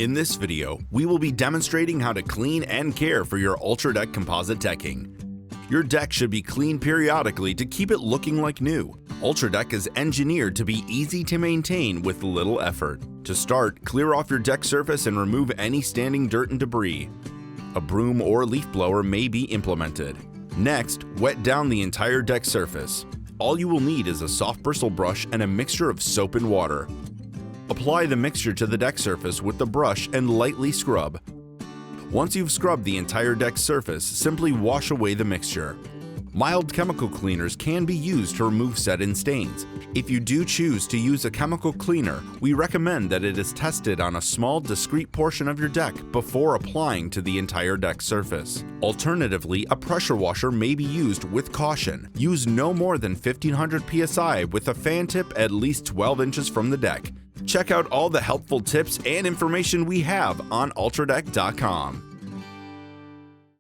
In this video, we will be demonstrating how to clean and care for your UltraDeck composite decking. Your deck should be cleaned periodically to keep it looking like new. UltraDeck is engineered to be easy to maintain with little effort. To start, clear off your deck surface and remove any standing dirt and debris. A broom or leaf blower may be implemented. Next, wet down the entire deck surface. All you will need is a soft bristle brush and a mixture of soap and water. Apply the mixture to the deck surface with the brush and lightly scrub. Once you've scrubbed the entire deck surface, simply wash away the mixture. Mild chemical cleaners can be used to remove set-in stains. If you do choose to use a chemical cleaner, we recommend that it is tested on a small, discrete portion of your deck before applying to the entire deck surface. Alternatively, a pressure washer may be used with caution. Use no more than 1500 psi with a fan tip at least 12 inches from the deck. Check out all the helpful tips and information we have on UltraDeck.com.